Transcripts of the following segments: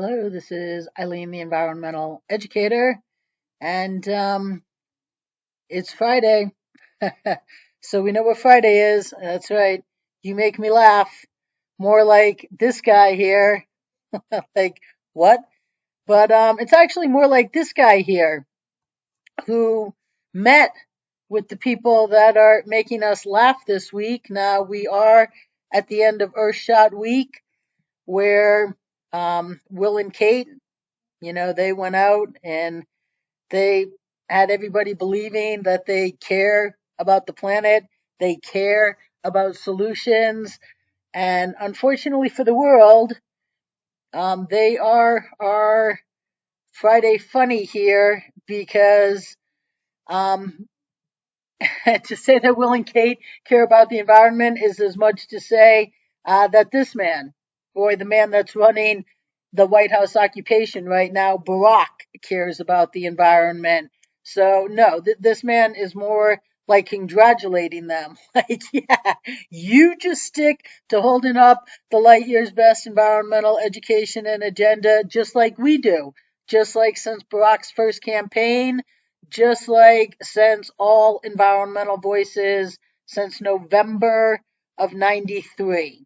Hello, this is Eileen, the environmental educator, and it's Friday. So we know what Friday is. That's right. You make me laugh. More like this guy here. Like, what? But it's actually more like this guy here who met with the people that are making us laugh this week. Now we are at the end of Earthshot week where Will and Kate, they went out and they had everybody believing that they care about the planet, they care about solutions, and unfortunately for the world, they are our Friday funny here because um, to say that Will and Kate care about the environment is as much to say that this man, or the man that's running the White House occupation right now, Barack, cares about the environment. So, no, this man is more like congratulating them. Like, yeah, you just stick to holding up the light years best environmental education and agenda just like we do. Just like since Barack's first campaign, just like since all environmental voices since November of 93.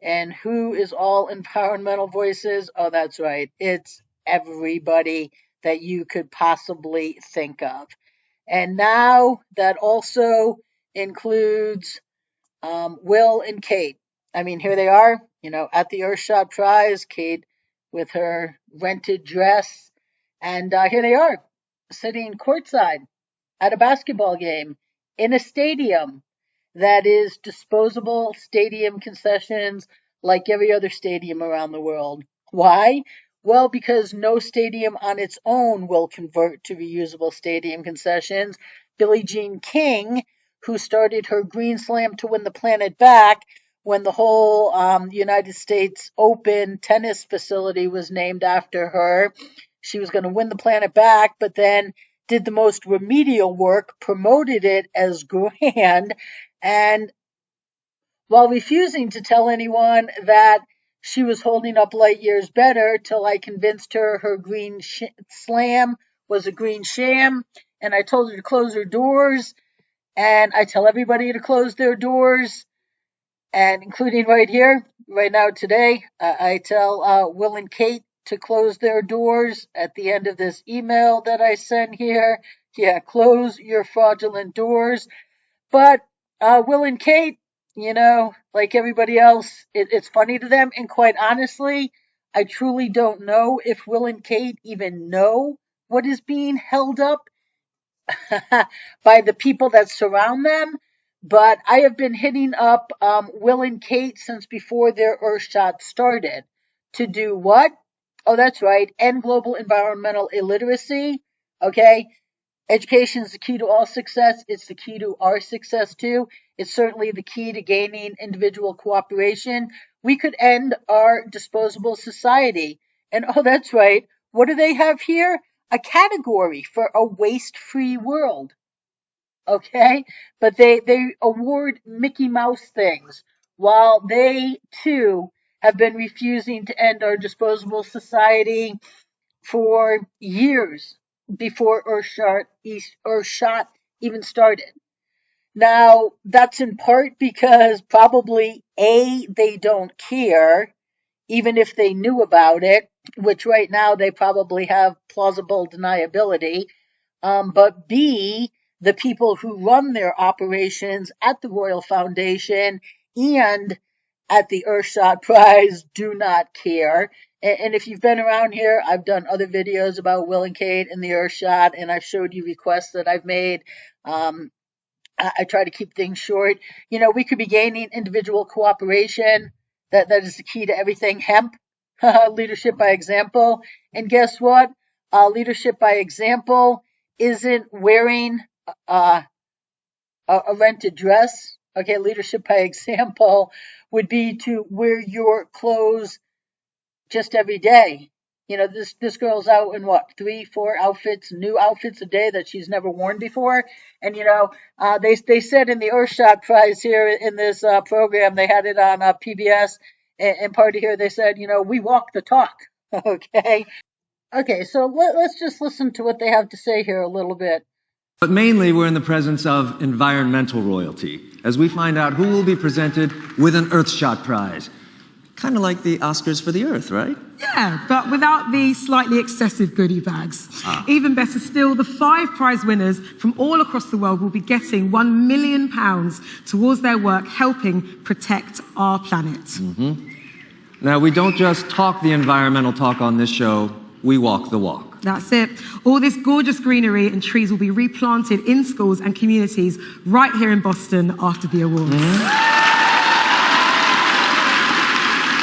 And who is all environmental voices? Oh, that's right. It's everybody that you could possibly think of. And now that also includes Will and Kate. I mean, here they are, at the Earthshot Prize, Kate with her rented dress. And here they are, sitting courtside at a basketball game in a stadium that is disposable stadium concessions like every other stadium around the world. Why? Well, because no stadium on its own will convert to reusable stadium concessions. Billie Jean King, who started her Green Slam to win the planet back when the whole United States Open tennis facility was named after her, she was going to win the planet back, but then did the most remedial work, promoted it as grand, and while refusing to tell anyone that she was holding up light years better till I convinced her her green slam was a green sham, and I told her to close her doors, and I tell everybody to close their doors, and including right here, right now today, I tell Will and Kate to close their doors at the end of this email that I send here. Yeah, close your fraudulent doors. But Will and Kate, like everybody else, it's funny to them. And quite honestly, I truly don't know if Will and Kate even know what is being held up by the people that surround them. But I have been hitting up Will and Kate since before their Earthshot started. To do what? Oh, that's right. End global environmental illiteracy. Okay. Education is the key to all success. It's the key to our success too. It's certainly the key to gaining individual cooperation. We could end our disposable society. And oh, that's right. What do they have here? A category for a waste-free world. Okay? But they award Mickey Mouse things while they too have been refusing to end our disposable society for years before Earthshot even started. Now, that's in part because probably A, they don't care, even if they knew about it, which right now they probably have plausible deniability. But B, the people who run their operations at the Royal Foundation and at the Earthshot Prize do not care. And if you've been around here, I've done other videos about Will and Kate and the Earthshot, and I've showed you requests that I've made. Um, I try to keep things short. We could be gaining individual cooperation. That is the key to everything. Hemp, leadership by example. And guess what? Leadership by example isn't wearing uh, a rented dress. Okay, leadership by example would be to wear your clothes just every day. This girl's out in what, 3, 4 outfits, new outfits a day that she's never worn before. And they said in the Earthshot Prize here in this program, they had it on PBS, and part of here they said, we walk the talk. Okay. Okay, so let's just listen to what they have to say here a little bit. But mainly, we're in the presence of environmental royalty, as we find out who will be presented with an Earthshot prize. Kind of like the Oscars for the Earth, right? Yeah, but without the slightly excessive goodie bags. Even better still, the 5 prize winners from all across the world will be getting £1 million towards their work helping protect our planet. Now, we don't just talk the environmental talk on this show, we walk the walk. That's it. All this gorgeous greenery and trees will be replanted in schools and communities right here in Boston after the awards.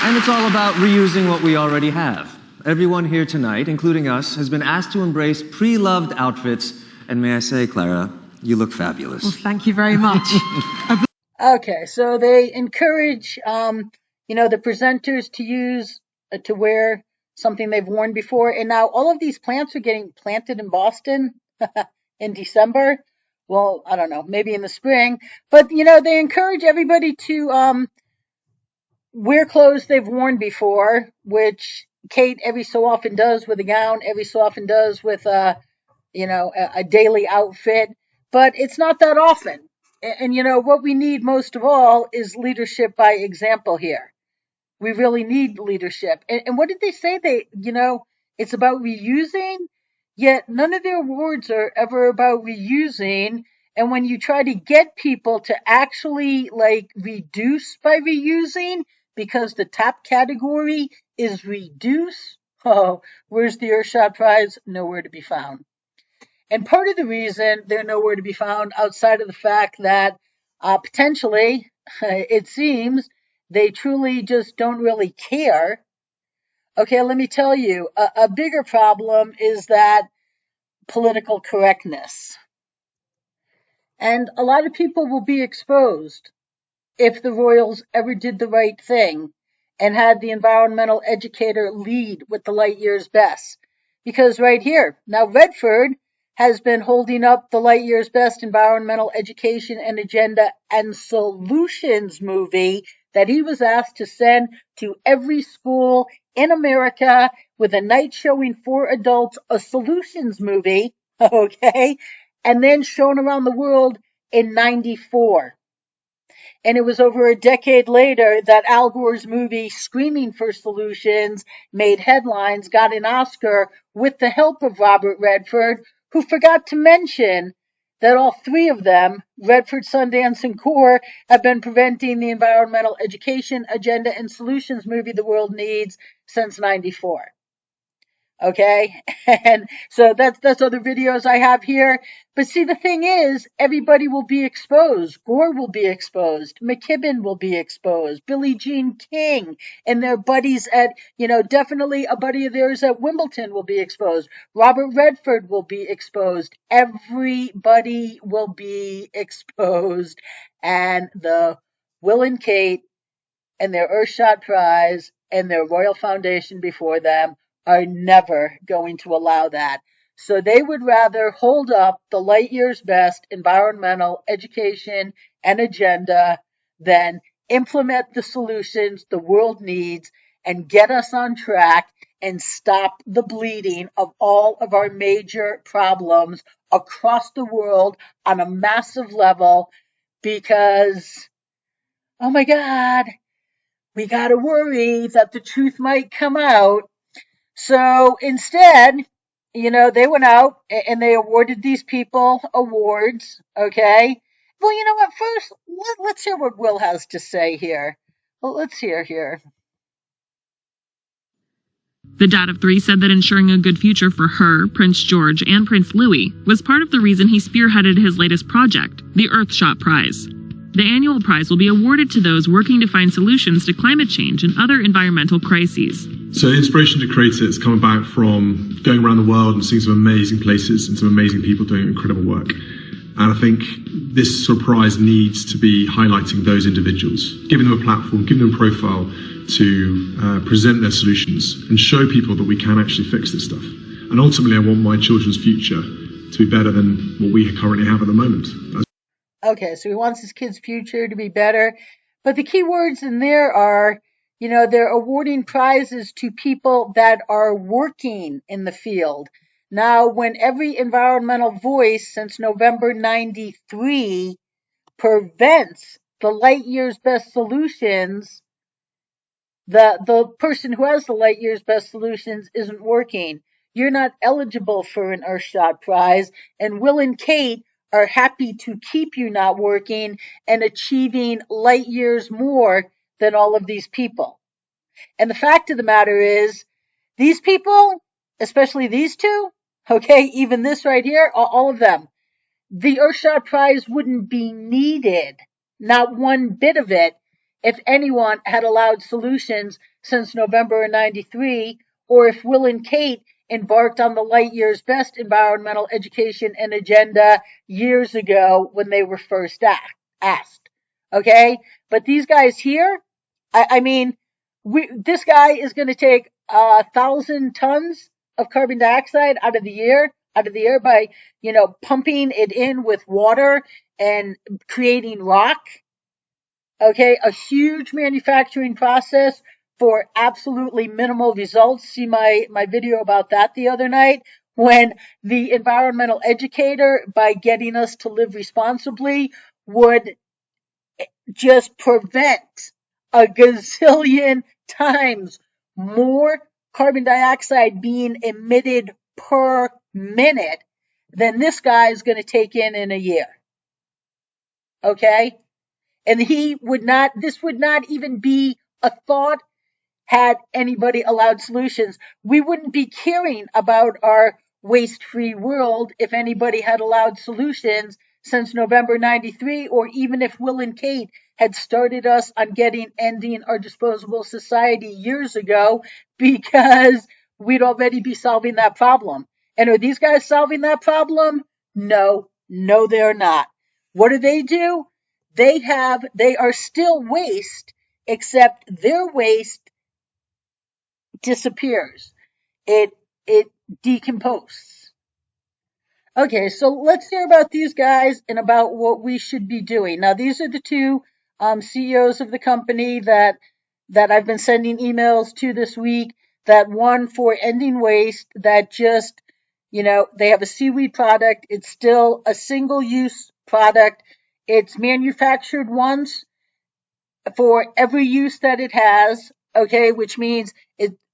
And it's all about reusing what we already have. Everyone here tonight, including us, has been asked to embrace pre-loved outfits. And may I say, Clara, you look fabulous. Well, thank you very much. Okay, so they encourage, the presenters to use, to wear something they've worn before. And now all of these plants are getting planted in Boston in December. Well, I don't know, maybe in the spring. But, they encourage everybody to wear clothes they've worn before, which Kate every so often does with a gown, every so often does with a daily outfit. But it's not that often. And, what we need most of all is leadership by example here. We really need leadership. And what did they say? It's about reusing, yet none of their awards are ever about reusing. And when you try to get people to actually reduce by reusing, because the top category is reduce, where's the Earthshot Prize? Nowhere to be found. And part of the reason they're nowhere to be found outside of the fact that potentially, it seems, they truly just don't really care. Okay, let me tell you, a bigger problem is that political correctness. And a lot of people will be exposed if the Royals ever did the right thing and had the environmental educator lead with the light years best. Because right here, now Redford has been holding up the light years best environmental education and agenda and solutions movie that he was asked to send to every school in America with a night showing for adults, a solutions movie, okay, and then shown around the world in '94. And it was over a decade later that Al Gore's movie Screaming for Solutions made headlines, got an Oscar with the help of Robert Redford, who forgot to mention that all 3 of them, Redford, Sundance, and Gore, have been preventing the environmental education agenda and solutions movie the world needs since '94. Okay, and so that's other videos I have here. But see, the thing is, everybody will be exposed. Gore will be exposed. McKibben will be exposed. Billie Jean King and their buddies at, definitely a buddy of theirs at Wimbledon will be exposed. Robert Redford will be exposed. Everybody will be exposed. And the Will and Kate and their Earthshot Prize and their Royal Foundation before them are never going to allow that. So they would rather hold up the light years best environmental education and agenda than implement the solutions the world needs and get us on track and stop the bleeding of all of our major problems across the world on a massive level, because, oh my God, we got to worry that the truth might come out. So instead, they went out and they awarded these people awards, okay? Well, you know what? First, let's hear what Will has to say here. Well, let's hear here. The dad of 3 said that ensuring a good future for her, Prince George, and Prince Louis was part of the reason he spearheaded his latest project, the Earthshot Prize. The annual prize will be awarded to those working to find solutions to climate change and other environmental crises. So the inspiration to create it has come about from going around the world and seeing some amazing places and some amazing people doing incredible work. And I think this sort of prize needs to be highlighting those individuals, giving them a platform, giving them a profile to present their solutions and show people that we can actually fix this stuff. And ultimately, I want my children's future to be better than what we currently have at the moment. Okay, so he wants his kids' future to be better. But the key words in there are They're awarding prizes to people that are working in the field. Now, when every environmental voice since November 93 prevents the light years best solutions, the person who has the light years best solutions isn't working. You're not eligible for an Earthshot prize, and Will and Kate are happy to keep you not working and achieving light years more than all of these people. And the fact of the matter is, these people, especially these two, okay, even this right here, all of them, the Earthshot prize wouldn't be needed, not one bit of it, if anyone had allowed solutions since November of 93, or if Will and Kate embarked on the light years best environmental education and agenda years ago when they were first asked. Okay? But these guys here, I mean, this guy is going to take 1,000 tons of carbon dioxide out of the air by, pumping it in with water and creating rock. Okay, a huge manufacturing process for absolutely minimal results. See my video about that the other night, when the environmental educator, by getting us to live responsibly, would just prevent a gazillion times more carbon dioxide being emitted per minute than this guy is going to take in a year. Okay? And this would not even be a thought had anybody allowed solutions. We wouldn't be caring about our waste-free world if anybody had allowed solutions since November 93, or even if Will and Kate had started us on ending our disposable society years ago, because we'd already be solving that problem. And are these guys solving that problem? No, they're not. What do? They are still waste, except their waste disappears. It decomposes. Okay, so let's hear about these guys and about what we should be doing. Now, these are the two CEOs of the company that I've been sending emails to this week. That one for ending waste, that just, they have a seaweed product. It's still a single-use product. It's manufactured once for every use that it has, okay, which means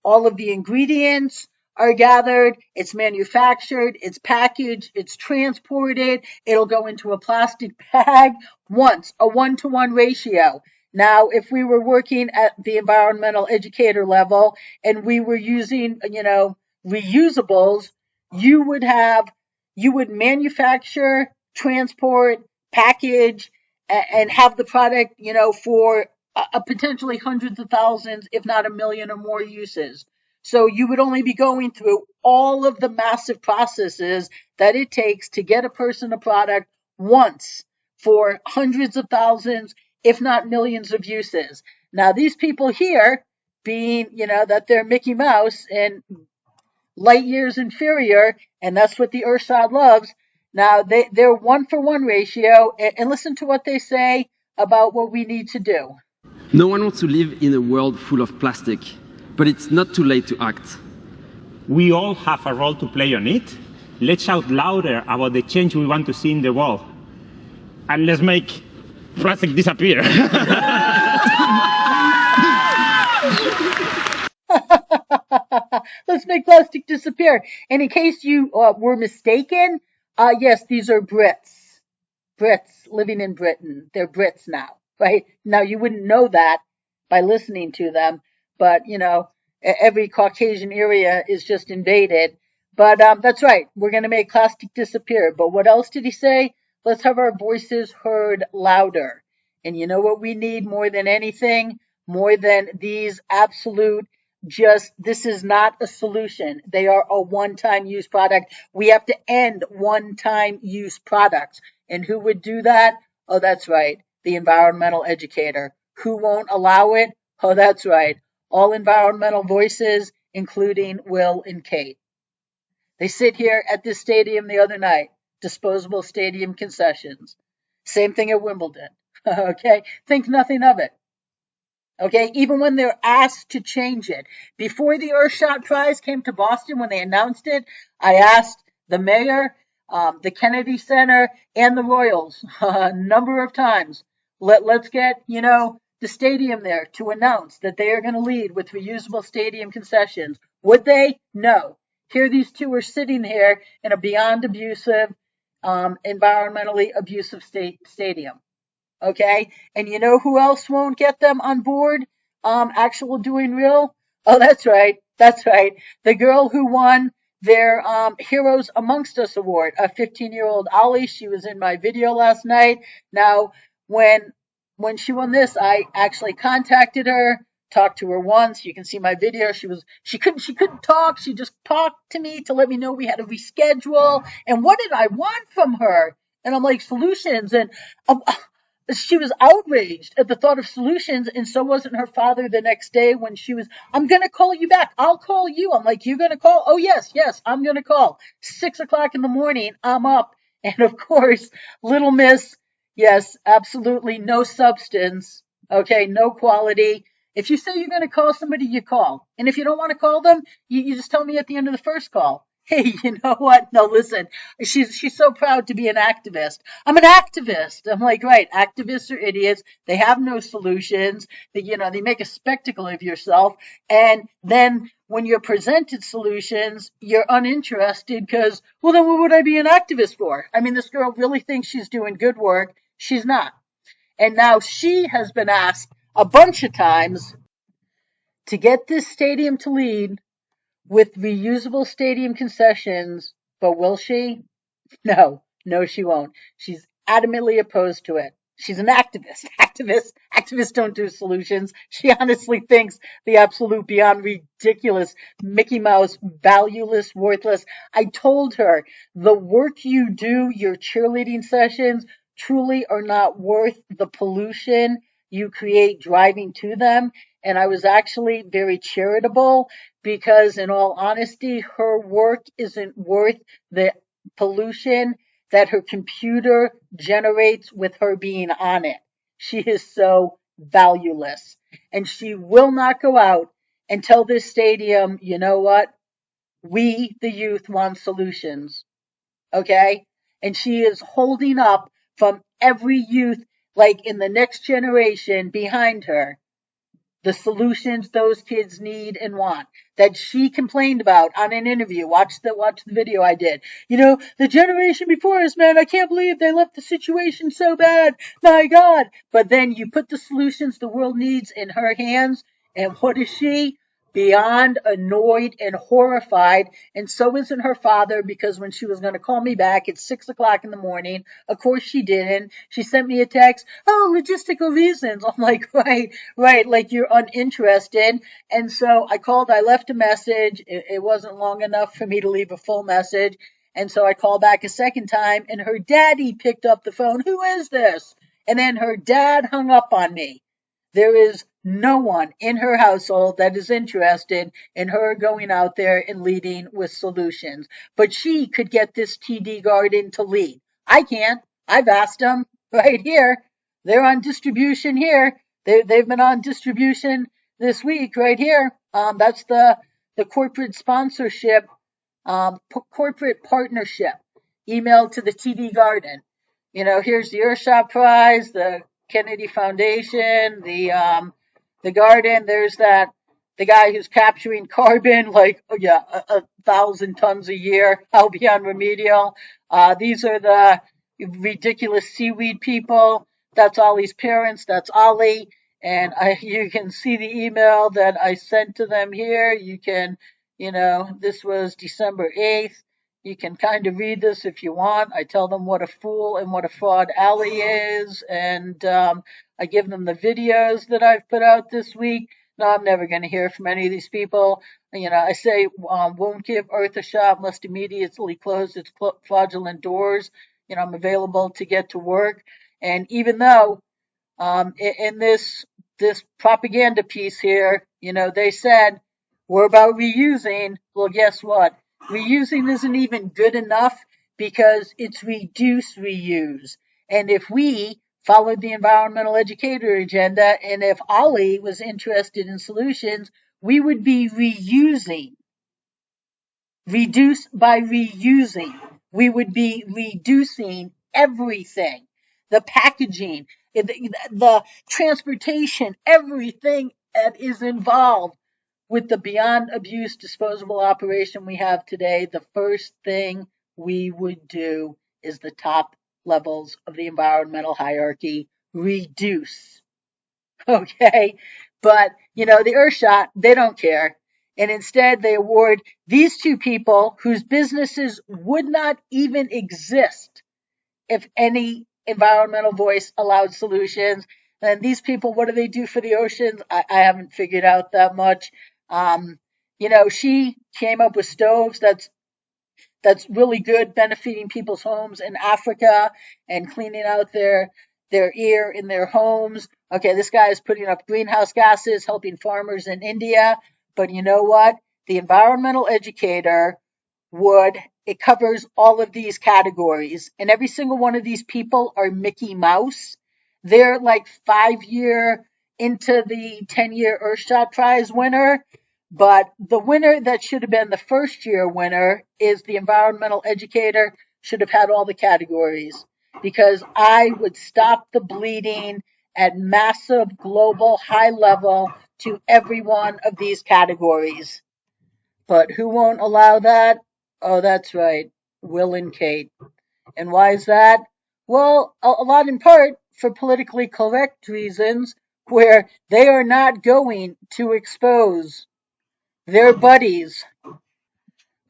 all of the ingredients are gathered, it's manufactured, it's packaged, it's transported, it'll go into a plastic bag once, a 1-to-1 ratio. Now, if we were working at the environmental educator level and we were using, reusables, you would manufacture, transport, package, and have the product, for potentially hundreds of thousands, if not a million or more uses. So you would only be going through all of the massive processes that it takes to get a person a product once for hundreds of thousands, if not millions of uses. Now, these people here, being, that they're Mickey Mouse and light years inferior, and that's what the Earthshot loves. Now, they're 1-for-1 ratio, and listen to what they say about what we need to do. No one wants to live in a world full of plastic, but it's not too late to act. We all have a role to play on it. Let's shout louder about the change we want to see in the world. And let's make plastic disappear. Let's make plastic disappear. And in case you were mistaken, yes, these are Brits. Brits living in Britain. They're Brits now, right? Now, you wouldn't know that by listening to them, but, every Caucasian area is just invaded. But that's right. We're going to make plastic disappear. But what else did he say? Let's have our voices heard louder. And you know what we need more than anything? More than these absolute this is not a solution. They are a one-time use product. We have to end one-time use products. And who would do that? Oh, that's right. The environmental educator. Who won't allow it? Oh, that's right. All environmental voices, including Will and Kate. They sit here at this stadium the other night. Disposable stadium concessions. Same thing at Wimbledon. Okay? Think nothing of it. Okay, even when they're asked to change it. Before the Earthshot Prize came to Boston, when they announced it, I asked the mayor, the Kennedy Center, and the Royals a number of times. Let's get, the stadium there to announce that they are going to lead with reusable stadium concessions. Would they? No. Here these two are sitting here in a beyond abusive, environmentally abusive stadium. Okay, and you know who else won't get them on board? Actual doing real? Oh, that's right. That's right. The girl who won their Heroes Amongst Us award, a 15-year-old Ollie. She was in my video last night. Now, when she won this, I actually contacted her, talked to her once. You can see my video. She couldn't talk. She just talked to me to let me know we had to reschedule. And what did I want from her? And I'm like, solutions. And she was outraged at the thought of solutions, and so wasn't her father the next day when she was, I'm going to call you back. I'll call you. I'm like, you're going to call? Oh, yes, I'm going to call. 6 o'clock in the morning, I'm up. And of course, little miss, yes, absolutely no substance. Okay, no quality. If you say you're going to call somebody, you call. And if you don't want to call them, you just tell me at the end of the first call. Hey, you know what? No, listen. She's so proud to be an activist. I'm an activist. I'm like, right, activists are idiots. They have no solutions. They make a spectacle of yourself. And then when you're presented solutions, you're uninterested because, well, then what would I be an activist for? I mean, this girl really thinks she's doing good work. She's not. And now she has been asked a bunch of times to get this stadium to lead with reusable stadium concessions, but will she? No, she won't. She's adamantly opposed to it. She's an activist. Activists don't do solutions. She honestly thinks the absolute beyond ridiculous Mickey Mouse, valueless, worthless. I told her the work you do, your cheerleading sessions, truly are not worth the pollution you create driving to them. And I was actually very charitable because, in all honesty, her work isn't worth the pollution that her computer generates with her being on it. She is so valueless. And she will not go out and tell this stadium, you know what? We, the youth, want solutions. Okay? And she is holding up from every youth, like in the next generation behind her, the solutions those kids need and want that she complained about on an interview. Watch the video I did. The generation before us, man, I can't believe they left the situation so bad. My God. But then you put the solutions the world needs in her hands, and what is she? Beyond annoyed and horrified, and so isn't her father, because when she was going to call me back at 6 o'clock in the morning, of course she didn't. She sent me a text, oh, logistical reasons. I'm like, right, like you're uninterested. And so I left a message. It wasn't long enough for me to leave a full message. And so I called back a second time, and her daddy picked up the phone. Who is this? And then her dad hung up on me. There is no one in her household that is interested in her going out there and leading with solutions. But she could get this TD Garden to lead. I can't. I've asked them right here. They're on distribution here. They've been on distribution this week right here. That's the corporate sponsorship, corporate partnership email to the TD Garden. Here's the Earthshot Prize, the Kennedy Foundation, the garden. There's the guy who's capturing carbon, like, oh yeah, 1,000 tons a year. I'll be on remedial. These are the ridiculous seaweed people. That's Ollie's parents. That's Ollie. And you can see the email that I sent to them here. You can, this was December 8th. You can kind of read this if you want. I tell them what a fool and what a fraud Allie is, and I give them the videos that I've put out this week. No, I'm never going to hear from any of these people. I say won't give Earth a shot, must immediately close its fraudulent doors. I'm available to get to work. And even though in this propaganda piece here, they said we're about reusing. Well, guess what? Reusing isn't even good enough because it's reduce, reuse. And if we followed the environmental educator agenda, and if Ollie was interested in solutions, we would be reusing. Reduce by reusing. We would be reducing everything. The packaging, the transportation, everything that is involved with the beyond abuse disposable operation we have today. The first thing we would do is the top levels of the environmental hierarchy reduce. Okay? But, the Earthshot, they don't care. And instead, they award these two people whose businesses would not even exist if any environmental voice allowed solutions. And these people, what do they do for the oceans? I haven't figured out that much. She came up with stoves that's really good, benefiting people's homes in Africa and cleaning out their air in their homes. Okay, this guy is putting up greenhouse gases, helping farmers in India. But you know what? The environmental educator it covers all of these categories. And every single one of these people are Mickey Mouse. They're like 5-year into the 10-year Earthshot Prize winner. But the winner that should have been the first year winner is the environmental educator, should have had all the categories, because I would stop the bleeding at massive global high level to every one of these categories. But who won't allow that? Oh, that's right, Will and Kate. And why is that? Well, a lot in part for politically correct reasons, where they are not going to expose their buddies,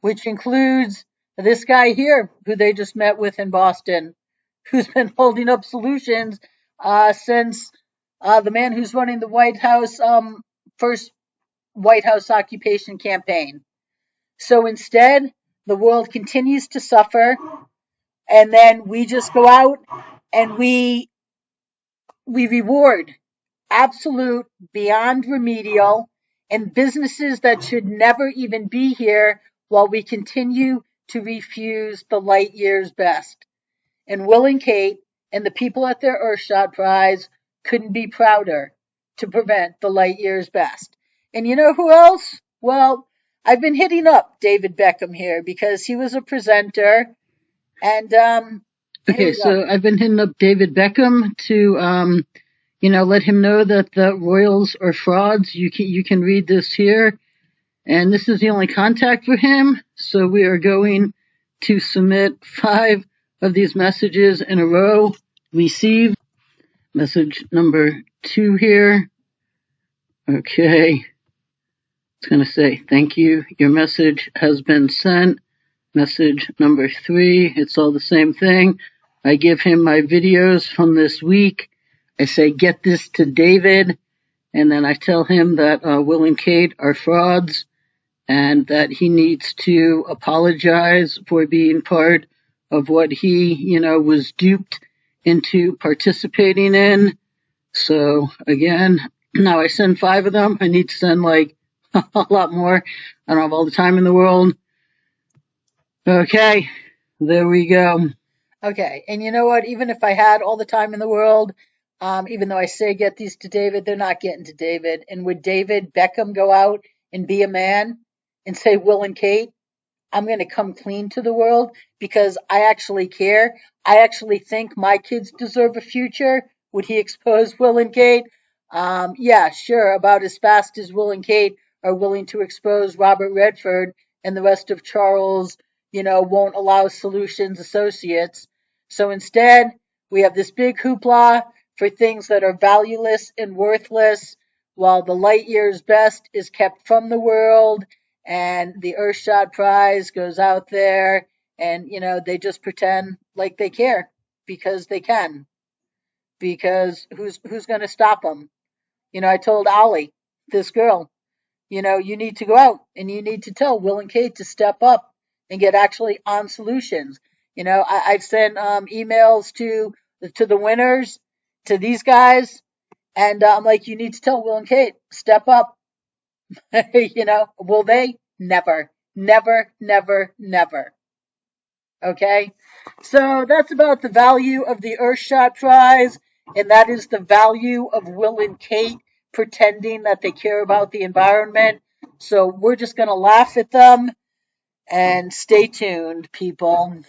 which includes this guy here, who they just met with in Boston, who's been holding up solutions since the man who's running the White House first White House occupation campaign. So instead, the world continues to suffer, and then we just go out and we reward absolute, beyond remedial, and businesses that should never even be here, while we continue to refuse the light years best. And Will and Kate and the people at their Earthshot Prize couldn't be prouder to prevent the light years best. And you know who else? Well, I've been hitting up David Beckham here because he was a presenter. And okay, so I've been hitting up David Beckham to let him know that the royals are frauds. You can read this here. And this is the only contact for him. So we are going to submit 5 of these messages in a row. Receive message number 2 here. Okay. It's going to say, thank you. Your message has been sent. Message number 3. It's all the same thing. I give him my videos from this week. I say, get this to David. And then I tell him that Will and Kate are frauds and that he needs to apologize for being part of what he, was duped into participating in. So again, now I send 5 of them. I need to send like a lot more. I don't have all the time in the world. Okay, there we go. Okay, and you know what? Even if I had all the time in the world, even though I say get these to David, they're not getting to David. And would David Beckham go out and be a man and say, Will and Kate, I'm going to come clean to the world because I actually care. I actually think my kids deserve a future. Would he expose Will and Kate? Yeah, sure, about as fast as Will and Kate are willing to expose Robert Redford and the rest of Charles, won't allow solutions associates. So instead, we have this big hoopla for things that are valueless and worthless, while the light years best is kept from the world, and the Earthshot Prize goes out there, and, they just pretend like they care because they can. Because who's going to stop them? I told Ollie, this girl, you need to go out and you need to tell Will and Kate to step up and get actually on solutions. I've sent emails to the winners, to these guys, and I'm like, you need to tell Will and Kate, step up. Will they? Never, never, never, never. Okay, so that's about the value of the Earthshot Prize. and that is the value of Will and Kate pretending that they care about the environment. So we're just going to laugh at them and stay tuned, people.